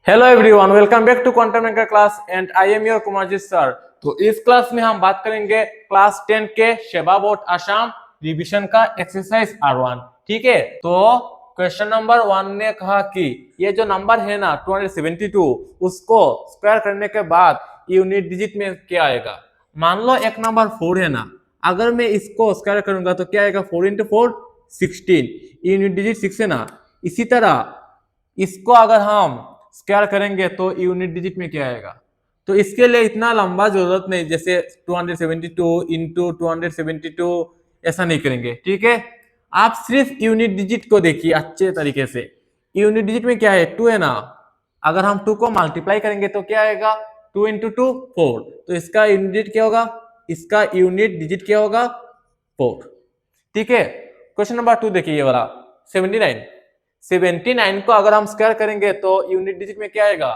Hello everyone, welcome back to quantum anchor class and I am your Kumarjit sir. तो इस class में हम बात करेंगे क्लास 10 के सेवा बोर्ड आसाम रिवीजन का एक्सरसाइज R1। ठीक है, तो क्वेश्चन नंबर 1 ने कहा कि ये जो नंबर है ना 272, उसको स्क्वायर करने के बाद यूनिट डिजिट में क्या आएगा। मान लो एक नंबर 4 है ना, अगर मैं इसको स्क्वायर करूंगा तो क्या आएगा, 4 × 4 16, यूनिट डिजिट 6 है ना। इसी तरह इसको अगर हम स्क्वायर करेंगे तो यूनिट डिजिट में क्या आएगा। तो इसके लिए इतना लंबा जरूरत नहीं, जैसे 272 इंटू 272 ऐसा नहीं करेंगे। ठीक है, आप सिर्फ यूनिट डिजिट को देखिए अच्छे तरीके से। यूनिट डिजिट में क्या है, 2 है ना। अगर हम 2 को मल्टीप्लाई करेंगे तो क्या आएगा, 2 × 2 4। तो इसका यूनिट डिजिट क्या होगा, इसका यूनिट डिजिट क्या होगा, 4। ठीक है, क्वेश्चन नंबर 2 देखिए, ये वाला 79 को अगर हम स्क्वायर करेंगे तो यूनिट डिजिट में क्या आएगा।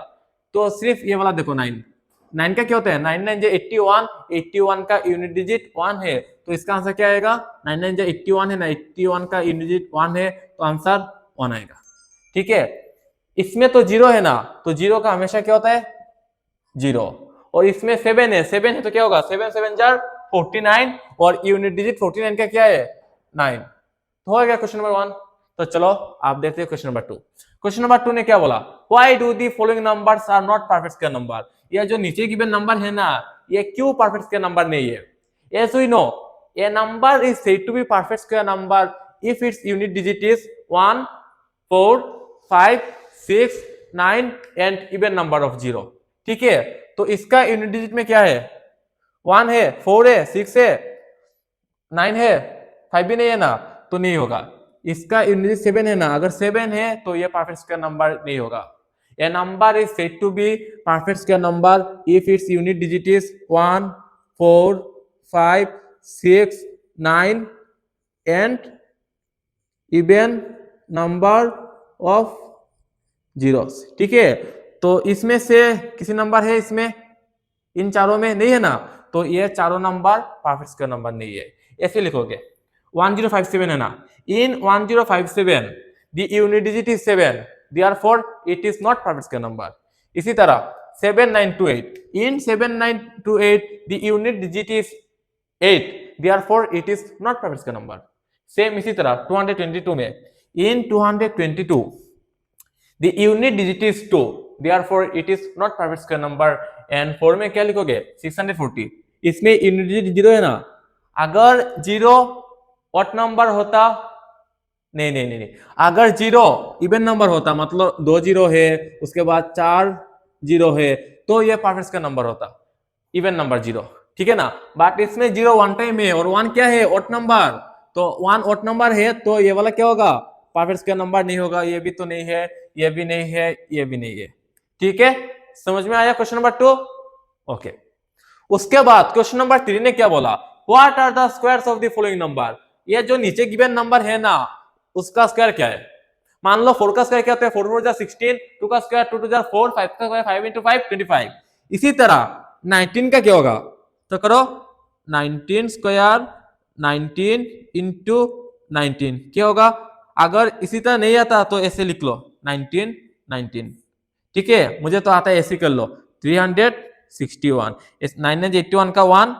तो सिर्फ ये वाला देखो, 9 का क्या होता है, 9 9 जो 81 का यूनिट डिजिट 1 है। तो इसका आंसर क्या आएगा, 9 9 जो 81 है ना, 81 का यूनिट डिजिट 1 है, तो आंसर 1 आएगा। ठीक है, इसमें तो 0 है ना, तो 0 का हमेशा क्या होता है, 0। और इसमें 7 है तो क्या होगा, 7 7 जार 49 और यूनिट डिजिट 49 का क्या है, 9। तो हो गया क्वेश्चन नंबर 1। तो चलो आप देखते हैं क्वेश्चन नंबर 2। क्वेश्चन नंबर 2 ने क्या बोला, why do the following numbers are not perfect square number. ये जो नीचे गिवन नंबर है ना, ये क्यों परफेक्ट स्क्वायर नंबर नहीं है। As we know, a number is said to be perfect square number if its unit digit is 1 4 5 6 9 and even number of 0। ठीक है, तो इसका यूनिट डिजिट में क्या है, 1 है, 4 है, 6 है, 9 है, 5 भी नहीं है ना, तो नहीं होगा। इसका यूनिट 7 है ना, अगर 7 है तो ये परफेक्ट स्क्वायर नंबर नहीं होगा। A number is said to be perfect square number if its unit digit is 1 4 5 6 9 and even number of zeros। ठीक है, तो इसमें से किसी नंबर है, इसमें इन चारों में नहीं है ना, तो ये चारों नंबर परफेक्ट स्क्वायर नंबर नहीं है। ऐसे लिखोगे, 1057 है ना, इन 1057 the unit digit is 7, therefore it is not perfect square number। इसी तरह 7928, in 7928 the unit digit is 8, therefore it is not perfect square number। Same इसी तरह 222 में, in 222 the unit digit is 2, therefore it is not perfect square number। And 4 में क्या लिखोगे, 640, इसमें unit digit 0 है ना। अगर 0 ऑड नंबर होता, नहीं, अगर 0 इवन नंबर होता, मतलब 2 0 है उसके बाद 4 0 है, तो ये परफेक्ट स्क्वायर नंबर होता, इवन नंबर 0। ठीक है ना, बट इसमें 0 वन टाइम है और 1 क्या है, ऑड नंबर। तो 1 ऑड नंबर है तो ये वाला क्या होगा, परफेक्ट स्क्वायर नंबर नहीं होगा। ये भी तो नहीं है, ये भी नहीं है, ये भी नहीं है। ठीक है, समझ में आया क्वेश्चन नंबर 2। ओके, उसके बाद क्वेश्चन नंबर 3 ने क्या बोला, what are the squares of the following number. ये जो नीचे गिवन नंबर है ना, उसका स्क्वायर क्या है। मान लो 4 का स्क्वायर क्या होता है, 4 4 जा 16, 2 का स्क्वायर 2 2 जा 4, 5 का स्क्वायर 5 × 5 25। इसी तरह 19 का क्या होगा, तो करो 19 स्क्वायर 19 × 19 क्या होगा। अगर इसी तरह नहीं आता तो ऐसे लिख लो 19 19। ठीक है, मुझे तो आता है, ऐसे कर लो 361। 9 9 81 का 1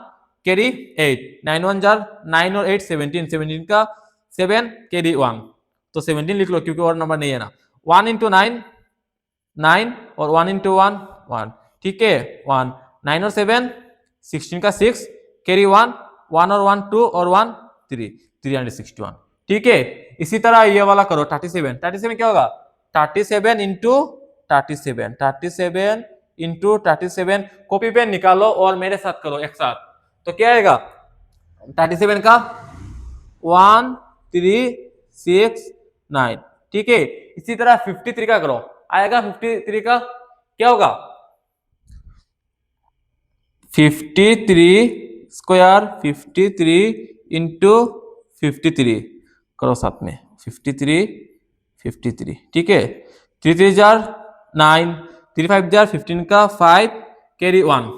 कैरी 8, 9 1 जार 9 और 8 17, 17 का 7 कैरी 1, तो 17 लिख लो क्योंकि और नंबर नहीं है ना। 1 × 9 9 और 1 × 1 1। ठीक है, 1 9 और 7 16 का 6 कैरी 1 1 और 1 2 और 1 3 361। ठीक है, इसी तरह ये वाला करो 37 क्या होगा, 37 × 37 37 × 37। कॉपी पेन निकालो और मेरे साथ करो एक साथ, तो क्या आएगा, 37 का 1 3 6 9। ठीक है, इसी तरह 53 का करो, आएगा 53 का क्या होगा, 53 स्क्वायर 53 × 53 करो साथ में 53। ठीक है, 3 3 जार 9, 3 5 जार 15 का 5 कैरी 1,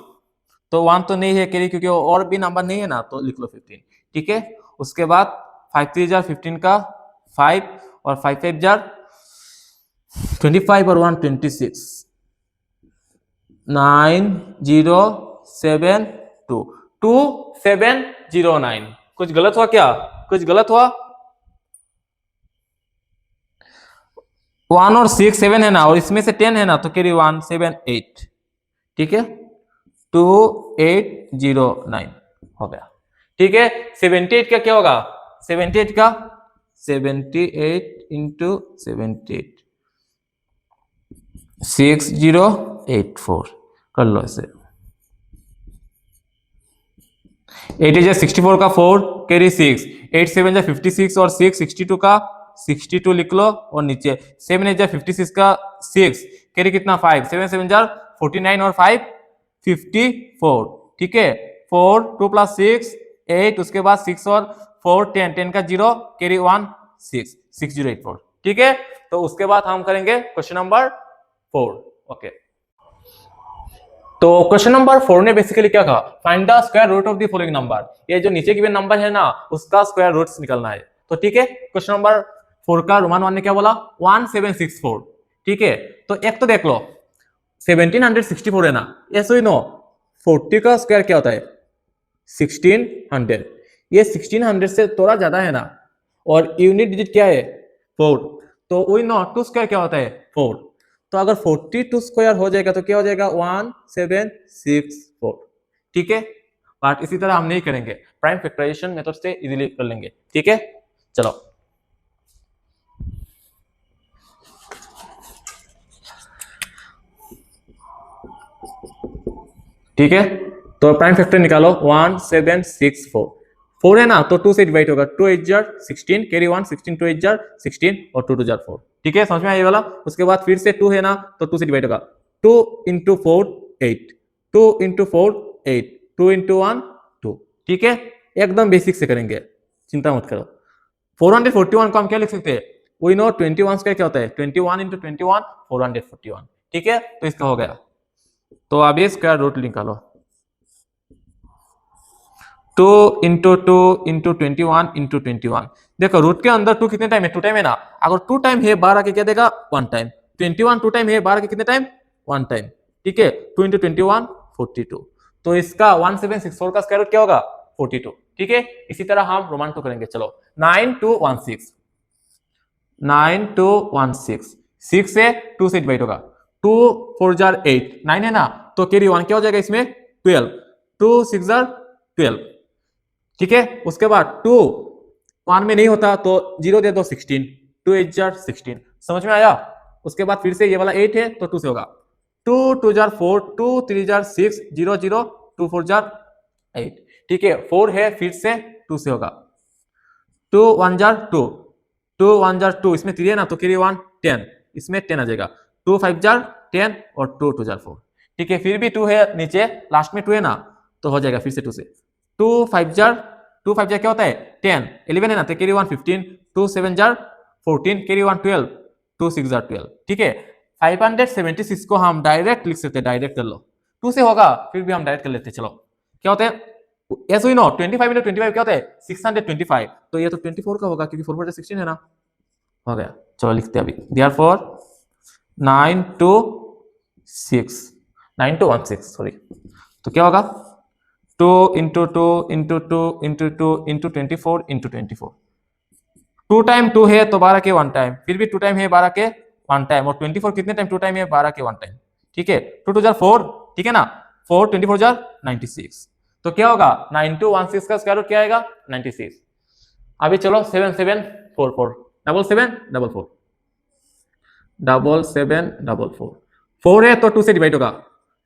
तो 1 तो नहीं है कैरी क्योंकि और भी नंबर नहीं है ना, तो लिख लो 15। ठीक है, उसके बाद 5 3 जार 15 का 5 और 5 5 जार 25 और 1 26। 9072 2709। कुछ गलत हुआ क्या? कुछ गलत हुआ? 1 और 6 7 है ना, और इसमें से 10 है ना, तो कैरी 178। ठीक है, 2809 हो गया। ठीक है, 78 का क्या होगा? 78 का 78 इंटू 78 6084 कर लो इसे। 8 is 64 का 4 कैरी 6, 8 7 जा 56 और 6 62 का 62 लिख लो, और नीचे 7 8 जा 56 का 6 कैरी कितना 5, 7 7 जा 49 और 5 54। ठीक है, 4 2 प्लस 6 8, उसके बाद 6 और 4 10 10 का 0 कैरी 1 6 6084। ठीक है, तो उसके बाद हम करेंगे क्वेश्चन नंबर 4। ओके, तो क्वेश्चन नंबर 4 ने बेसिकली क्या कहा? Find the square root of the following number. ये जो नीचे गिवन नंबर है ना, उसका स्क्वायर रूट्स निकलना है। तो ठीक है, क्वेश्चन नंबर 4 का रोमान 1 ने क्या बोला? 1764। ठीक है, तो एक तो देख लो 1764 है ना, ऐसे ही नो 40 का स्क्वायर क्या होता है? 1600। ये 1600 से थोड़ा ज्यादा है ना, और यूनिट डिजिट क्या है? 4। तो वही नो 2 स्क्वायर क्या होता है? 4। तो अगर 42 स्क्वायर हो जाएगा तो क्या हो जाएगा? 1764। ठीक है, बट इसी तरह हम नहीं करेंगे, प्राइम फैक्टराइजेशन मेथड से इजीली कर लेंगे। ठीक है, चलो ठीक है, तो प्राइम फैक्टर निकालो। 1764 4 है ना, तो 2 से डिवाइड होगा। 2 8 जार 16 कैरी 1 16 2 8 जार 16 और 2 2 जार 4। ठीक है, समझ में आया ये वाला? उसके बाद फिर से 2 है ना, तो 2 से डिवाइड होगा। 2 इंटू 4 8, 2 इंटू 4 8, 2 इंटू 1 2। ठीक है, एकदम बेसिक से करेंगे, चिंता मत करो। 441 को हम क्या लिख सकते हैं? वी नो 21 स्क्वायर क्या होता है? 21 इंटू 21 441। ठीक है, तो इसका हो गया। तो अब ये स्क्वायर रूट निकालो। 2 इंटू 2 इंटू 21 इंटू 21। देखो रूट के अंदर 2 कितने टाइम है? 2 टाइम है ना। अगर 2 टाइम है, बाहर आके क्या देगा? 1 टाइम। 21 2 टाइम है, बाहर आके कितने टाइम? 1 टाइम। ठीक है, 2 इंटू 21 42। तो इसका 1764 का स्क्वायर रूट क्या होगा? 42। ठीक है, इसी तरह हम रोमान 2 करेंगे। चलो 9216 9216 6 से 2 से डिवाइड होगा। 2 4 जार 8 9 है ना, तो कैरी 1 क्या हो जाएगा इसमें? 12। 2 6 जार 12। ठीक है, उसके बाद 2 1 में नहीं होता तो 0 दे दो 16। 2 8 जार 16। समझ में आया? उसके बाद फिर से ये वाला 8 है तो 2 से होगा। 2 2 जार 4, 2 3 जार 6 0 0, 2 4 जार 8। ठीक है, 4 है, फिर से 2 से होगा। 2 1 जार 2, 2 1 जार 2, इसमें 3 है ना, तो कैरी 1 10, इसमें 10 आ जाएगा। 2 5 जार 10 और 2 2 जार 4। ठीक है, फिर भी 2 है नीचे, लास्ट में 2 है ना, तो हो जाएगा फिर से 2 से। 2 5 जार क्या होता है? 10 11 है ना, तो कैरी 1 15, 2 7 जार 14 कैरी 1 12, 2 6 जार 12। ठीक है, 576 को हम डायरेक्ट लिख सकते हैं, डायरेक्ट कर लो। 2 से होगा, फिर भी हम डायरेक्ट कर लेते हैं। चलो क्या होता है? ऐसे ही नो 25 इंटू 25 क्या होता है? 625। तो ये तो 24 का होगा, क्योंकि 4 4 16 है ना। हो गया, चलो लिखते हैं अभी। देयरफॉर 9 2 6 9 2 1 6 सॉरी, तो क्या होगा? 2 into 2 into 2 into 2 into 24 into 24। 2 time 2 है तो 12 के 1 टाइम, फिर भी 2 टाइम है 12 के 1 टाइम, और 24 कितने टाइम 2 टाइम है? 12 के 1 टाइम। ठीक है, 2 2 जार 4। ठीक है ना, 4 24 जार 96। तो क्या होगा? 9216 का स्क्वायर रूट क्या आएगा? 96। अभी चलो 7744 डबल 7 डबल 4 डबल 7 डबल 4। 4 है तो 2 से डिवाइड होगा।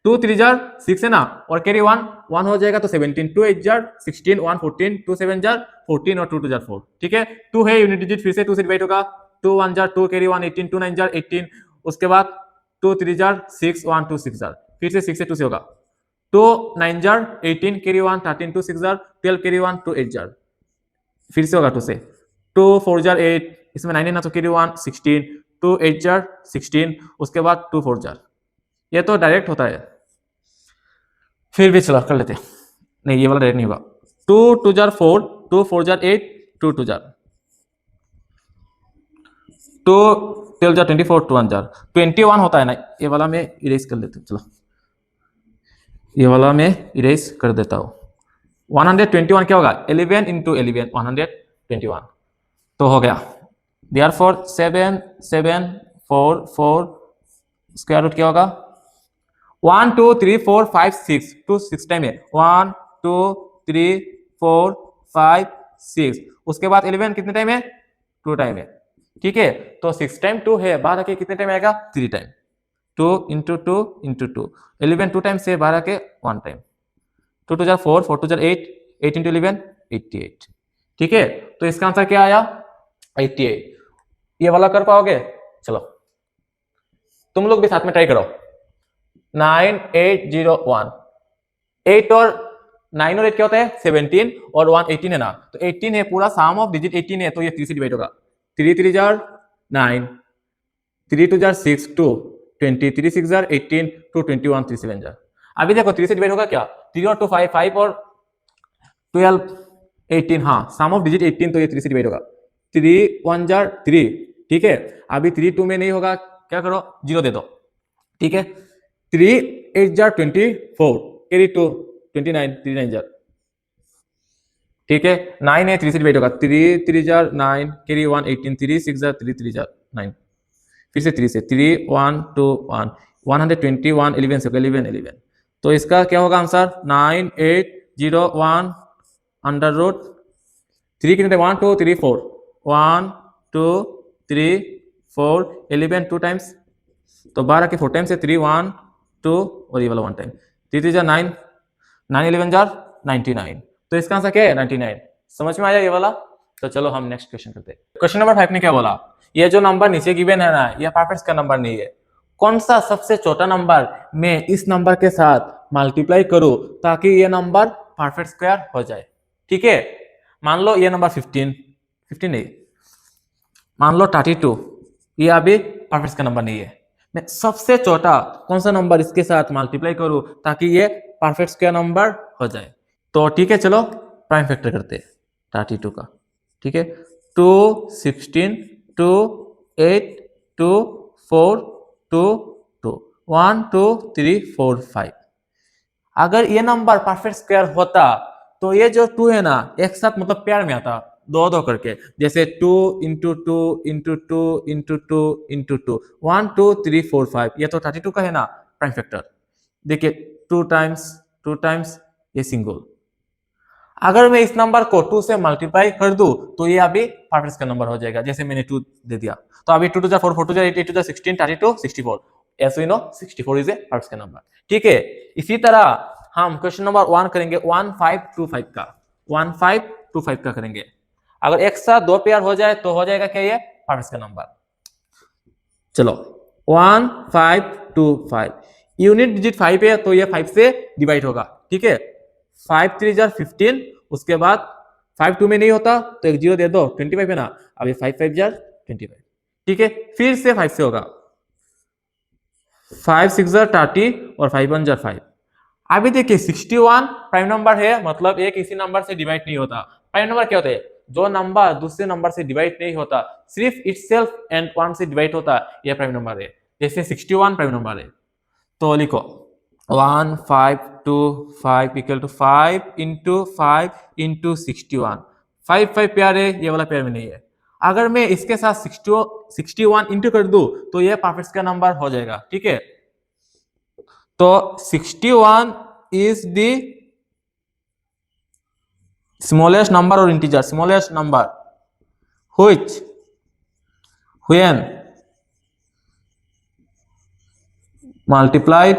2 3 जार 6 है ना, और कैरी 1 1 हो जाएगा तो 17। 2 8 जार 16 1 14, 2 7 जार 14 और 2 2 जार 4। ठीक है, 2 है यूनिट डिजिट, फिर से 2 से डिवाइड होगा। 2 1 जार 2 कैरी 1 18, 2 9 जार 18, उसके बाद 2 3 जार 6 1 2 6 जार, फिर से 6 से 2 से होगा। 2 9 jar 18 carry 1 13, 2 6 jar 12 carry 1 2 8 jar, फिर से होगा 2 से। 2 4 जार 8, इसमें 9 है ना, तो कैरी 1 16, 2 8 जार 16, उसके बाद 2 4 जार। ये तो डायरेक्ट होता है, फिर भी चलो कर लेते। नहीं, ये वाला डायरेक्ट नहीं होगा। 2 2 jar 4, 2 4 jar 8, 2 2 jar 2 12 jar 24, 2 1 jar 21 होता है ना, ये वाला मैं इरेज कर लेते। चलो ये वाला मैं इरेज कर देता हूँ। 121 क्या होगा, 11 इंटू 11 121 तो हो गया। देयरफॉर 7 7 4 4 स्क्वायर रूट क्या होगा 1 2 3 4 5 6 2 6 टाइम है 1 2 3 4 5 6 उसके बाद 11 कितने टाइम है 2 टाइम है, ठीक है। तो 6 टाइम 2 है, 12 के कितने टाइम आएगा 3 टाइम, 2 इंटू 2 इंटू 2 11 2 टाइम से 12 के 1 टाइम, 2 2 4 4 2 8 8 इंटू 11 88, ठीक है। तो इसका आंसर क्या आया 88। ये वाला कर पाओगे, चलो तुम लोग भी साथ में ट्राई करो। 9801 8 और 9 और 8 क्या होता है 17 और 1 18 है ना, तो 18 है पूरा सम ऑफ डिजिट 18 है, तो ये 3 से डिवाइड होगा 3 3 जार 9 3 2 जार 6 2 20 3 6 जार 18 2 21 3 7 जार। अभी देखो 3 से डिवाइड होगा क्या 3 और 2 5 5 और 12 18, हाँ सम ऑफ डिजिट 18 तो ये 3 से डिवाइड होगा 3 1 जार 3, ठीक है। अभी 3 2 में नहीं होगा, क्या करो 0 दे दो, ठीक है। 3 8 जार 24 कैरी 2 29 3 9 जार, ठीक है। 9 है 3 से डिवाइड होगा 3 3 जार 9 कैरी 1 18 3 6 जार 3 3 जार 9, फिर से 3 से 3 1 2 1 121 11 से 11 11, तो इसका क्या होगा आंसर 9801 अंडर रूट 3 कितने 1 2 3 4 1 2 3 4 11 2 टाइम्स, तो 12 के 4 टाइम्स से 3 1 2 और ये वाला 1 टाइम 3 3 जार 9 9 11 जार 99, तो इसका आंसर क्या है 99। समझ में आया ये वाला। तो चलो हम नेक्स्ट क्वेश्चन करते हैं। क्वेश्चन नंबर 5 ने क्या बोला, ये जो नंबर नीचे गिवन है ना ये परफेक्ट का नंबर नहीं है, कौन सा सबसे छोटा नंबर मैं इस नंबर के साथ मल्टीप्लाई करूं ताकि ये नंबर परफेक्ट स्क्वायर हो जाए, ठीक है। मान लो ये नंबर 15 नहीं, मान लो 32, ये अभी परफेक्ट का नंबर नहीं है, मैं सबसे छोटा कौन सा नंबर इसके साथ मल्टीप्लाई करूं ताकि ये परफेक्ट स्क्वायर नंबर हो जाए। तो ठीक है चलो प्राइम फैक्टर करते हैं 32 का, ठीक है। 2 16 2 8 2 4 2 2 1 2 3 4 5, अगर ये नंबर परफेक्ट स्क्वायर होता तो ये जो 2 है ना एक साथ मतलब पेयर में आता दो दो करके, जैसे 2 इंटू 2 इंटू 2 इंटू 2 इंटू 2 1 2 3 4 5, ये तो 32 का है ना प्राइम फैक्टर। देखिए 2 टाइम्स ये सिंगल, अगर मैं इस नंबर को 2 से मल्टीप्लाई कर दूं तो ये अभी परफेक्ट का नंबर हो जाएगा, जैसे मैंने 2 दे दिया, तो अभी 2 2 जा 4 4 2 जा 8 8 2 जा 16 32 64, as we know 64 is a perfect का नंबर, ठीक है। इसी तरह हम क्वेश्चन नंबर 1 करेंगे 1525 का, 1525 का करेंगे। अगर एक साथ दो पेयर हो जाए तो हो जाएगा क्या ये परफेक्ट का नंबर। चलो 1525 यूनिट डिजिट 5 है तो ये 5 से डिवाइड होगा, ठीक है। 5 3 जार 15, उसके बाद 5 2 में नहीं होता तो एक 0 दे दो 25 है ना, अभी 5 5 जार 25, ठीक है। फिर से 5 से होगा 5 6 जार 30 और 5 1 जार 5। अभी देखिए 61 प्राइम नंबर है, मतलब एक इसी नंबर से डिवाइड नहीं होता। प्राइम नंबर क्या होता है, जो नंबर दूसरे नंबर से डिवाइड नहीं होता, सिर्फ इटसेल्फ एंड 1 से डिवाइड होता, ये प्राइम नंबर है। जैसे 61 प्राइम नंबर है, तो लिखो 1525 equal to 5 into 5 into 61, 5 5 pair है, ये वाला पेयर में नहीं है। अगर मैं इसके साथ 61 इंटू कर दूं तो ये परफेक्ट का नंबर हो जाएगा, ठीक है। तो 61 is the smallest number or integer, smallest number which when multiplied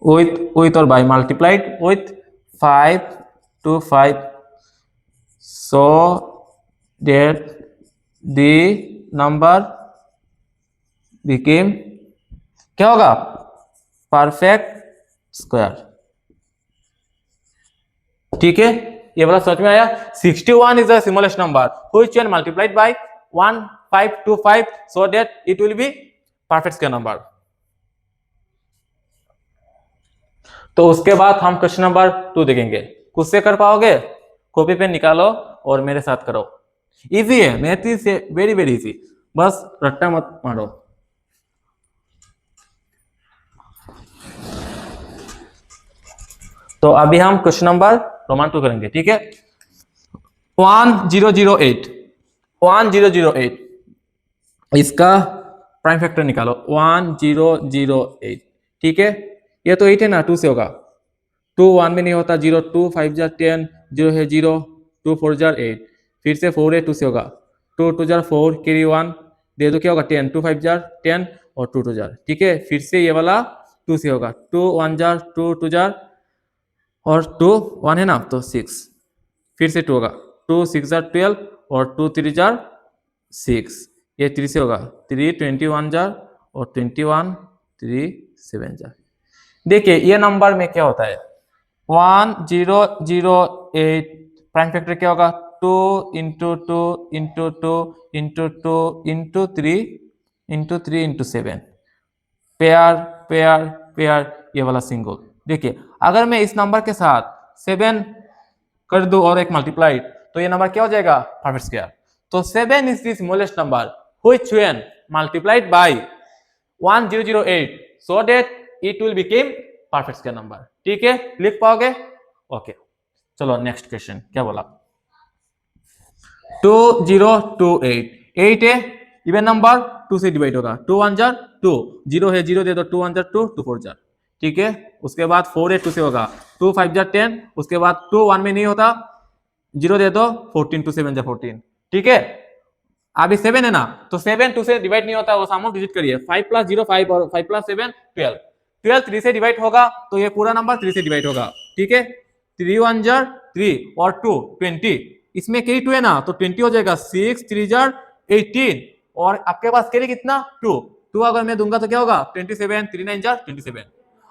with or by multiplied with 5 to 5 so that the number became क्या होगा परफेक्ट स्क्वायर, ठीक है। ये वाला समझ में आया। 61 is the smallest number which when multiplied by 1525 so that it will be perfect square number. तो उसके बाद हम क्वेश्चन नंबर 2 देखेंगे। खुद से कर पाओगे, कॉपी पेन निकालो और मेरे साथ करो। इजी है, math is very very easy, बस रट्टा मत मारो। तो अभी हम क्वेश्चन नंबर रोमन 2 करेंगे, ठीक है। 1008 1008 इसका प्राइम फैक्टर निकालो 1008, ठीक है। ये तो 8 है ना, 2 से होगा, 2 1 में नहीं होता, 0 2 5 जार 10, 0 है 0, 2 4 जार 8, फिर से 4 है, 2 से होगा, 2 2 जार 4 कैरी 1 दे दो, क्या होगा 10, 2 5 जार 10 और 2 2 जार, ठीक है। फिर से ये वाला 2 से होगा, 2 1 जार 2 2 जार और 2 1 है ना, तो 6, फिर से 2 होगा, 2 6 जार 12 और 2 3 जार 6, ये 3 से होगा, 3 21 जार और 21 3 7 जार। देखिए ये नंबर में क्या होता है, 1008 प्राइम फैक्टर क्या होगा, 2 into 2 into 2 into 2 into 3 into 3 into 7, pair pair pair, ये वाला सिंगल। देखिए अगर मैं इस नंबर के साथ 7 कर दूं और एक मल्टीप्लाई, तो ये नंबर क्या हो जाएगा, परफेक्ट स्क्वायर। तो 7 is the smallest number which when multiplied by 1008 so that it will become perfect square number, ठीक है, लिख पाओगे, ओके। चलो नेक्स्ट क्वेश्चन क्या बोला, 2028 8 है इवन नंबर, 2 से डिवाइड होगा, 2 1 जार 2, 0 है 0 दे दो, 2 1 जार 2, 2 4 जार, ठीक है। उसके बाद 4 है, 2 से होगा, 2 5 जार 10, उसके बाद 2 1 में नहीं होता, 0 दे दो, 14 2 7 जार 14, ठीक है। अभी 7 है ना, तो 7 2 से डिवाइड नहीं होता, वो सामने डिजिट करिए, 5 प्लस 0 5 और 5 प्लस 7 12, 12 3 से डिवाइड होगा, तो ये पूरा नंबर 3 से डिवाइड होगा, ठीक है। 3 1 जार 3 और 2 20, इसमें कैरी 2 है ना, तो 20 हो जाएगा, 6 3 जार 18 और आपके पास कैरी कितना 2 2 अगर मैं दूंगा तो क्या होगा 27, 3 9 जार 27।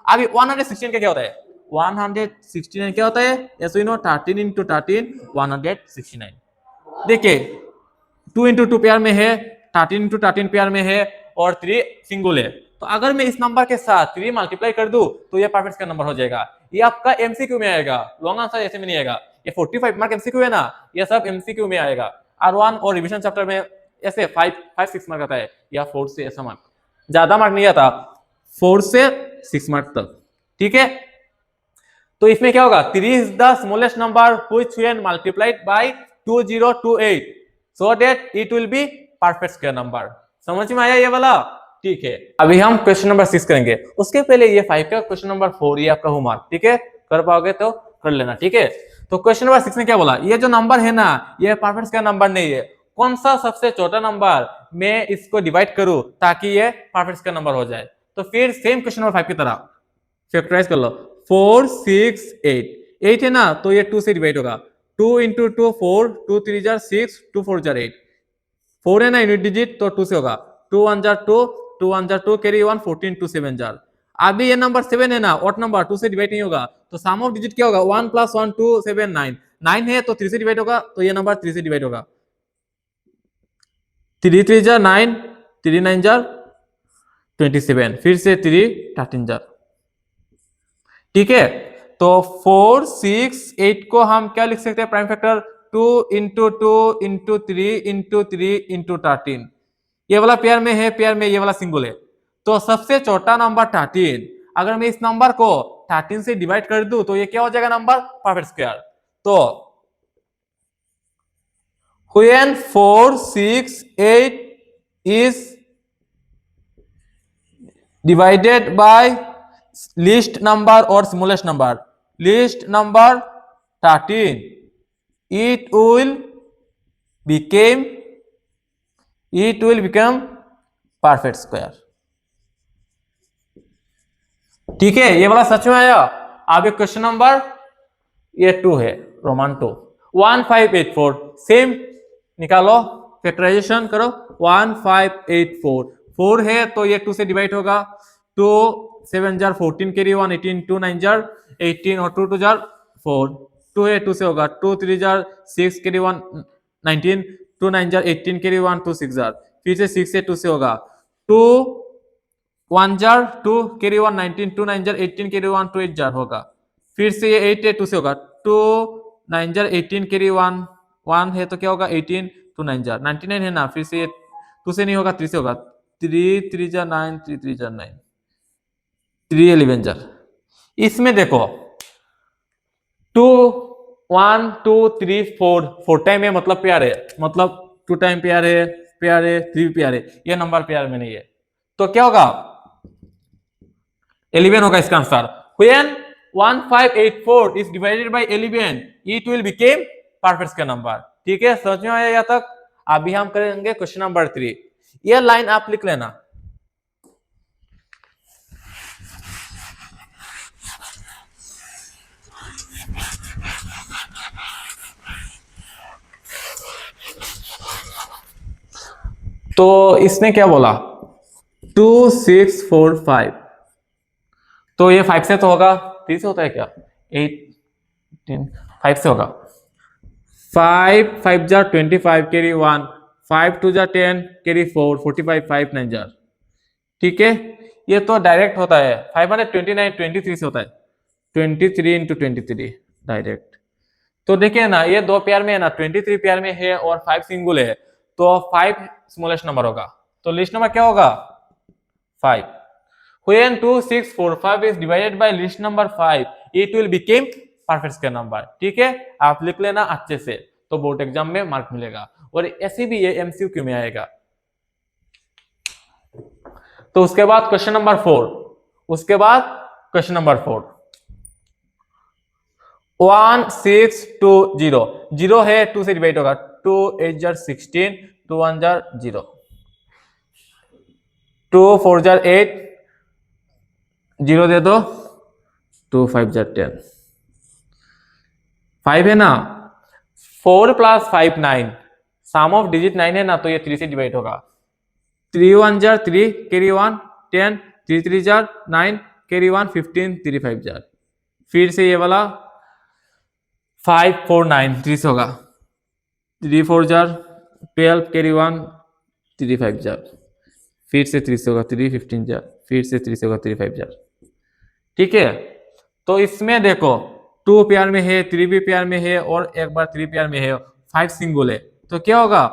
अभी 116 का क्या होता है, 169 क्या होता है, ऐसे ही नो 13 इंटू 13 169। देखिए 2 इंटू 2 पेयर में है, 13 इंटू 13 पेयर में है और 3 सिंगल है, तो अगर मैं इस नंबर के साथ 3 मल्टीप्लाई कर दूं तो ये परफेक्ट स्क्वायर नंबर हो जाएगा। ये आपका एमसीक्यू में आएगा, लॉन्ग आंसर ऐसे में नहीं आएगा। ये 45 मार्क एमसीक्यू है ना, ये सब एमसीक्यू में आएगा। R1 और रिवीजन चैप्टर में ऐसे 5 6 मार्क आता है, या 4 से ऐसा मार्क, ज्यादा मार्क नहीं आता, 4 से 6 मार्क तक, ठीक है। तो इसमें क्या होगा, 3 is the smallest number which when multiplied by 2028 so that it will be perfect square number. समझ में आया ये वाला, ठीक है। अभी हम क्वेश्चन नंबर 6 करेंगे, उसके पहले ये 5 का क्वेश्चन नंबर 4 ये आपका होमवर्क, ठीक है, कर पाओगे तो कर लेना, ठीक है। तो क्वेश्चन नंबर 6 में क्या बोला, ये जो नंबर है ना, ये परफेक्ट स्क्वायर नंबर नहीं है, कौन सा सबसे छोटा नंबर मैं इसको डिवाइड करूं ताकि ये परफेक्ट स्क्वायर नंबर हो जाए। तो फिर सेम क्वेश्चन नंबर 5 की तरह फैक्टराइज कर लो, 4 6 8 8 है ना, तो ये 2 से डिवाइड होगा, 2 इंटू 2 4, 2 3 जार 6, 2 4 जार 8, 4 है ना यूनिट डिजिट, तो 2 से होगा, 2 1 जार 2, 2 1 जार 2 कैरी 1 14 2 7 जार। अभी ये नंबर 7 है ना, ऑड नंबर, 2 से डिवाइड नहीं होगा, तो सम ऑफ डिजिट क्या होगा, 1 प्लस 1 2 7 9, 9 है तो 3 से डिवाइड होगा, तो ये नंबर 3 से डिवाइड होगा, 3 3 जार 9, 3 9 जार 27, फिर से 3 13 जार, ठीक है। तो 4 6 8 को हम क्या लिख सकते हैं, prime factor 2 into 2 into 3 into 3 into 13, ये वाला पेयर में है, पेयर में ये वाला सिंगल है, तो सबसे छोटा नंबर 13, अगर मैं इस नंबर को 13 से डिवाइड कर दूं तो ये क्या हो जाएगा नंबर, परफेक्ट स्क्वायर। तो when 4 6 8 is divided by least number or smallest number, least number 13, it will become perfect square, ठीक है। ये वाला सच में आया। आगे क्वेश्चन नंबर ये 2 है, रोमन 2 1584, सेम निकालो, फैक्टराइजेशन करो, 1584 4 है तो ये 2 से डिवाइड होगा, 2 7 जार 14 कैरी 1 18, 2 9 जार 18 और 2 2 जार 4, 2 है 2 से होगा, 2 3 jar 6 carry 1 19, 2 9 jar 18 carry 1 2 6 jar, फिर से 6 से 2 से होगा, 2 1 jar 2 carry 1 19, 2 9 jar 18 carry 1 2 8 jar होगा, फिर से ये 8 है 2 से होगा, 2 9 जार 18 कैरी 1 1 है तो क्या होगा 18, 2 9 जार 99 है ना, फिर से ये 2 से नहीं होगा 3 से होगा, 3 3 जार 9, 3 3 जार 9, 3 11 जार। इसमें देखो 2 1 2 3 4 4 टाइम है, मतलब पेयर है, मतलब 2 टाइम पेयर है, 3 पेयर है, ये नंबर पेयर में नहीं है, तो क्या होगा 11 होगा इसका answer. When 1584 is divided by 11 it will become perfect square number. ठीक है, समझ में आया यहाँ तक? अभी हम करेंगे क्वेश्चन नंबर 3। ये लाइन आप लिख लेना। तो इसने क्या बोला 2 6 4 5, तो ये 5 से तो होगा, 3 से होता है क्या, 8 10 5 से होगा। 5 5 jar 25 carry 1, 5 2 jar 10 carry 4 45 5 9 jar. ठीक है, ये तो डायरेक्ट होता है, 529 23 से होता है, 23 इंटू 23 डायरेक्ट। तो देखिए ना, ये दो पेयर में है ना, 23 पेयर में है और 5 सिंगल है, तो 5 स्मॉलेस्ट नंबर होगा, तो लिस्ट नंबर क्या होगा 5। When 2 6 4 5 is divided by list number 5 it will become perfect square number। ठीक है, आप लिख लेना अच्छे से, तो बोर्ड एग्जाम में मार्क मिलेगा, और ऐसे भी ये एमसीक्यू में आएगा। तो उसके बाद क्वेश्चन नंबर 4, उसके बाद क्वेश्चन नंबर 4 1 6 2 0 0 है, 2 से डिवाइड होगा, 2 8 जार 16 2 1 जार 0, 2 4 जार 8 0 दे दो, 2 5 जार 10 5 है ना, 4 प्लस 5 9, सम ऑफ डिजिट 9 है ना, तो ये 3 से डिवाइड होगा, 3 1 jar 3 carry 1 10 3 3 jar 9 carry 1 15 3 5 jar, फिर से ये वाला 5 4 9 3 से होगा, 3 4 जार 12 कैरी 1 3 5 जार, फिर से 3 से होगा 3 15 जार, फिर से 3 से होगा 3 5 जार। ठीक है, तो इसमें देखो 2 पेयर में है, 3 भी पेयर में है, और एक बार 3 पेयर में है, 5 सिंगल है, तो क्या होगा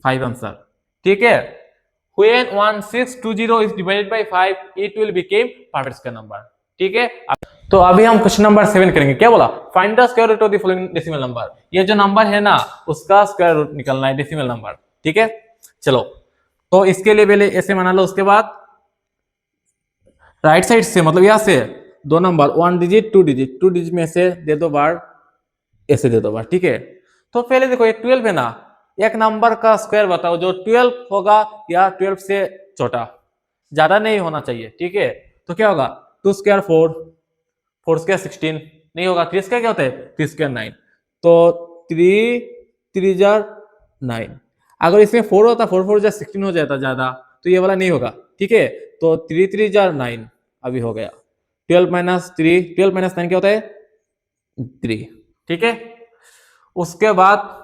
5 आंसर। ठीक है, when 1620 is divided by 5 it will become perfect square number। ठीक है, तो अभी हम क्वेश्चन नंबर 7 करेंगे। क्या बोला, find the square root of the following decimal number. ये जो नंबर है ना, उसका स्क्वायर रूट निकलना है, डेसिमल नंबर। ठीक है, चलो, तो इसके लिए पहले ऐसे बना लो, उसके बाद राइट साइड से, मतलब यहां से दो नंबर 1 डिजिट 2 डिजिट, 2 डिजिट में से दे दो बार, ऐसे दे दो बार। ठीक है, तो पहले देखो ये 12 है ना, एक नंबर का स्क्वायर बताओ जो 12 होगा या 12 से छोटा, ज्यादा नहीं होना चाहिए। ठीक है, तो क्या होगा 2 स्क्वायर 4, 4 स्क्वायर 16 नहीं होगा, 3 स्क्वायर क्या होता है 3 स्क्वायर 9, तो 3 3 जार 9। अगर इसमें 4 होता 4 4 जार 16 हो जाता ज्यादा, तो ये वाला नहीं होगा। ठीक है, तो 3 3 जार 9 अभी हो गया, 12 माइनस 3 12 माइनस 9 क्या होता है 3। ठीक है, उसके बाद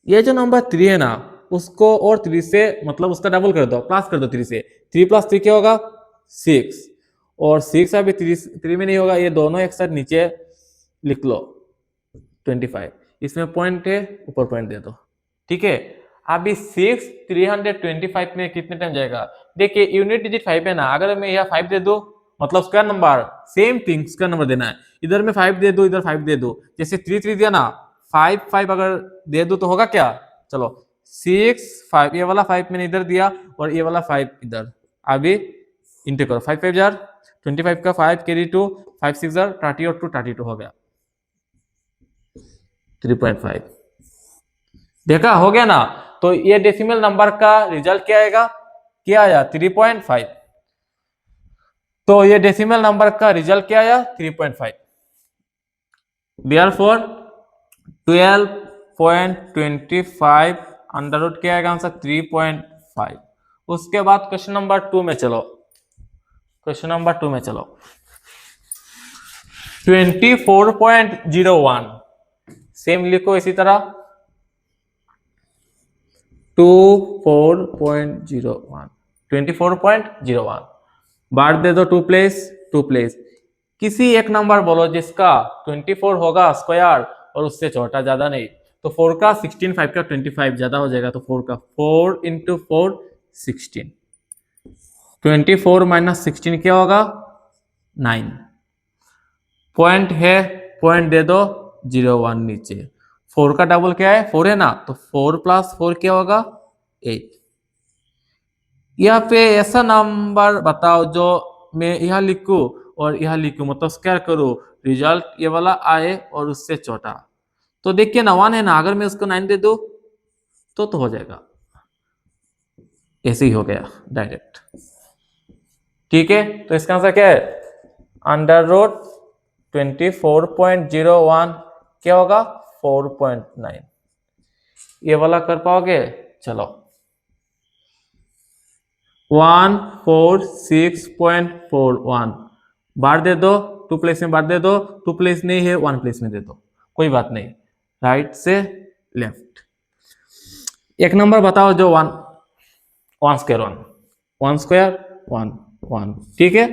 ये जो नंबर 3 है ना, उसको और 3 से मतलब उसका डबल कर दो, प्लस कर दो 3 से, 3 प्लस 3 क्या होगा 6, और 6 अभी 3 में नहीं होगा, ये दोनों एक साथ नीचे लिख लो 25, इसमें पॉइंट है, ऊपर पॉइंट दे दो। ठीक है, अभी 6 325 में कितने टाइम जाएगा, देखिए यूनिट डिजिट 5 है ना, अगर मैं यहाँ 5 दे दो मतलब square number, same thing square number देना है, इधर में 5 दे दो, इधर 5 दे दो, जैसे 3 3 दिया ना, 5 5 अगर दे दो तो होगा क्या, चलो 6 5, ये वाला 5 मैंने इधर दिया और ये वाला 5 इधर, अभी इंटू करो, 5 5 जार 25 का 5 कैरी 2, 5 6 जार 30 और 2 32 हो गया 3.5। देखा हो गया ना, तो ये डेसिमल नंबर का रिजल्ट क्या आएगा, क्या आया 3.5। तो ये डेसिमल नंबर का रिजल्ट क्या आया 3.5। देयरफॉर 12.25 अंडर रूट क्या आएगा आंसर 3.5। उसके बाद क्वेश्चन नंबर 2 में चलो, क्वेश्चन नंबर 2 में चलो, 24.01 सेम लिखो इसी तरह 24.01 बार दे दो 2 प्लेस, किसी एक नंबर बोलो जिसका 24 होगा स्क्वायर और उससे छोटा, ज्यादा नहीं, तो 4 का 16 5 का 25 ज्यादा हो जाएगा, तो 4 का 4 इंटू 4 16, 24 माइनस 16 क्या होगा 9, पॉइंट है पॉइंट दे दो 0 1 नीचे। 4 का डबल क्या है 4 है ना, तो 4 + 4 क्या होगा 8। यहाँ पे ऐसा नंबर बताओ जो मैं यहाँ लिखूं और यहाँ लिखूं, मतलब स्क्वायर करूं, रिजल्ट ये वाला आए और उससे छोटा। तो देखिए ना 1 है ना, अगर मैं उसको 9 दे दूं तो हो जाएगा, ऐसे ही हो गया डायरेक्ट। ठीक है, तो इसका आंसर क्या है √24.01 क्या होगा 4.9। ये वाला कर पाओगे? चलो 146.41 बार दे दो, 2 प्लेस में बार दे दो, 2 प्लेस नहीं है 1 प्लेस में दे दो, कोई बात नहीं, राइट से लेफ्ट। एक नंबर बताओ जो 1 स्क्वायर 1 1, ठीक है।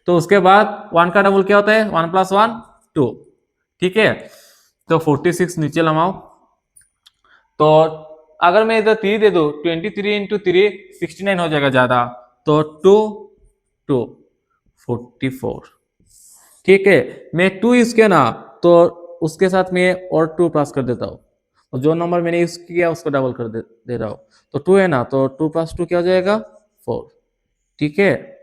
तो उसके बाद 1 का डबल क्या होता है 1 + 1 2, ठीक है। तो 46 नीचे लमाओ, तो अगर मैं इधर 3 दे दूं 23 × 3 69 हो जाएगा ज्यादा, तो 2 2 44, ठीक है। मैं 2 यूज किया ना, तो उसके साथ मैं और 2 प्लस कर देता हूँ, और जो नंबर मैंने यूज किया उसको डबल कर दे रहा हूँ। तो 2 है ना, तो 2 + 2 क्या हो जाएगा 4, ठीक है।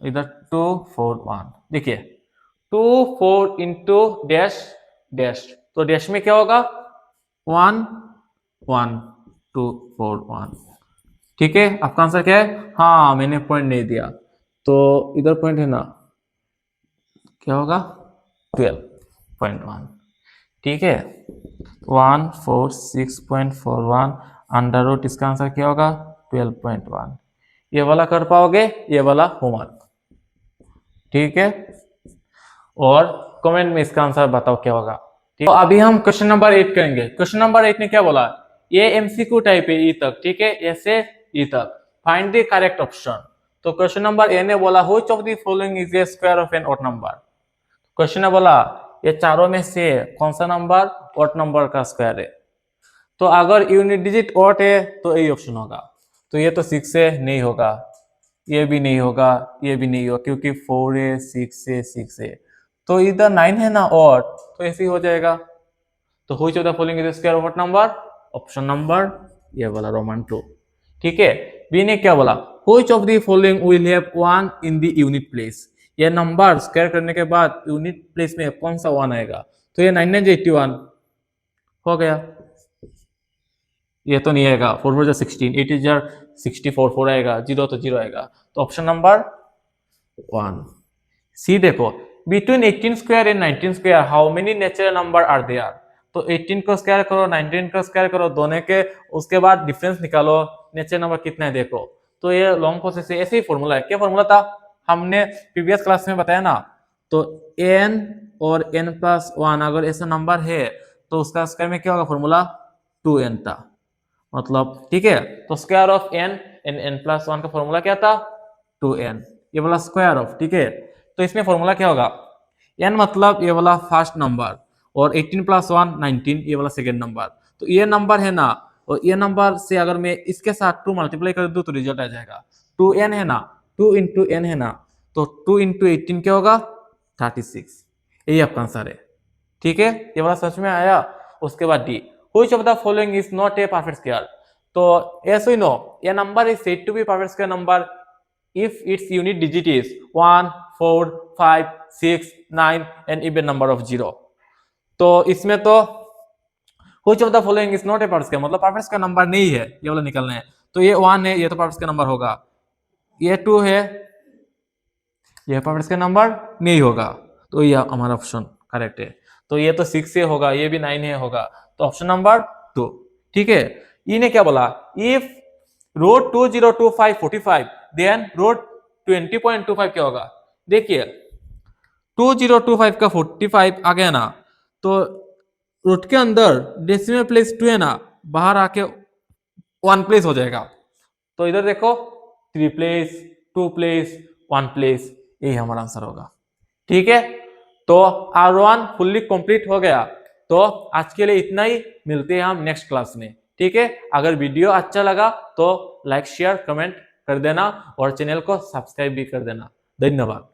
इधर 2 4 1, देखिए 2 4 × डैश डैश, तो डैश में क्या होगा 1 1 2 4 1, ठीक है। आपका आंसर क्या है? हाँ मैंने पॉइंट नहीं दिया, तो इधर पॉइंट है ना, क्या होगा 12.1, ठीक है। 146.41 √ इसका आंसर क्या होगा 12.1। ये वाला कर पाओगे, ये वाला होमवर्क, ठीक है। और कमेंट में इसका आंसर बताओ क्या होगा, ठीक। तो अभी हम क्वेश्चन नंबर 8 करेंगे। क्वेश्चन नंबर 8 ने क्या बोला, ये एमसीक्यू टाइप है ई तक, ठीक है, ऐसे ई तक। Find the correct option. तो क्वेश्चन नंबर ए ने बोला which of the following is a square of an odd number. Question ने बोला ये चारों में से कौन सा नंबर ऑड नंबर का स्क्वायर है। तो अगर यूनिट डिजिट ऑड है तो यही ऑप्शन होगा। तो ये तो 6 है, नहीं होगा, ये भी नहीं होगा, ये भी नहीं होगा, क्योंकि 4 है 6 है 6 है। तो इधर 9 है ना ऑड, तो ऐसे ही हो जाएगा। तो which of the following is the square of odd number, option number ये वाला रोमन 2, ठीक है। बी ने क्या बोला which of the following will have 1 in the unit place. ये नंबर स्क्वायर करने के बाद यूनिट प्लेस में कौन सा 1 आएगा। तो ये 981 हो गया, ये तो नहीं आएगा, 4 4 16, 8 64, 4 आएगा, 0 तो 0 आएगा, तो ऑप्शन नंबर 1। सी देखो between 18 square and 19 square how many natural number are there. तो 18 को स्क्वायर करो 19 को स्क्वायर करो, दोनों के उसके बाद डिफरेंस निकालो, नेचुरल नंबर कितना है देखो। तो ये लॉन्ग प्रोसेस है, ऐसे ही फॉर्मूला है। क्या फॉर्मूला था हमने प्रीवियस क्लास में बताया ना। तो n और n+1 अगर ऐसा नंबर है तो उसका स्क्वायर में क्या होगा फॉर्मूला 2n था, मतलब ठीक है। तो square of n and n+1 का फॉर्मूला क्या था 2n, ये वाला स्क्वायर ऑफ, ठीक है। तो इसमें फॉर्मूला क्या होगा n मतलब ये वाला फर्स्ट नंबर, और 18 + 1 19 ये वाला सेकंड नंबर। तो ये नंबर है ना, और ये नंबर से अगर मैं इसके साथ 2 मल्टीप्लाई कर दूं तो रिजल्ट आ जाएगा 2n है ना, 2 × n है ना, तो 2 × 18 क्या होगा 36, यही आपका आंसर है, ठीक है। ये वाला समझ में आया। उसके बाद D which of the following is not a perfect square. तो ऐसे ही नो ये number is said to be perfect square number if its unit digit is 1 4 5 6 9 and even number of 0। तो इसमें तो which of the following is not a perfect square, मतलब perfect square number नहीं है, ये वाला निकलना है। तो ये 1 है, ये तो परफेक्ट स्क्वायर नंबर होगा, ये 2 है, ये परफेक्ट स्क्वायर नंबर नहीं होगा, तो ये हमारा ऑप्शन करेक्ट है। तो ये तो 6 से होगा, ये भी 9 है होगा, तो ऑप्शन नंबर 2, ठीक है। ई ने क्या बोला इफ √2025 देन √20.25 क्या होगा। देखिए 2025 का 45 आ गया ना, तो रूट के अंदर डेसिमल प्लेस 2 है ना, बाहर आके 1 प्लेस हो जाएगा। तो इधर देखो 3 प्लेस 2 प्लेस 1 प्लेस, यही हमारा आंसर होगा, ठीक है। तो R1 फुल्ली कंप्लीट हो गया। तो आज के लिए इतना ही, मिलते हैं हम नेक्स्ट क्लास में, ठीक है। अगर वीडियो अच्छा लगा तो लाइक शेयर कमेंट कर देना और चैनल को सब्सक्राइब भी कर देना। धन्यवाद।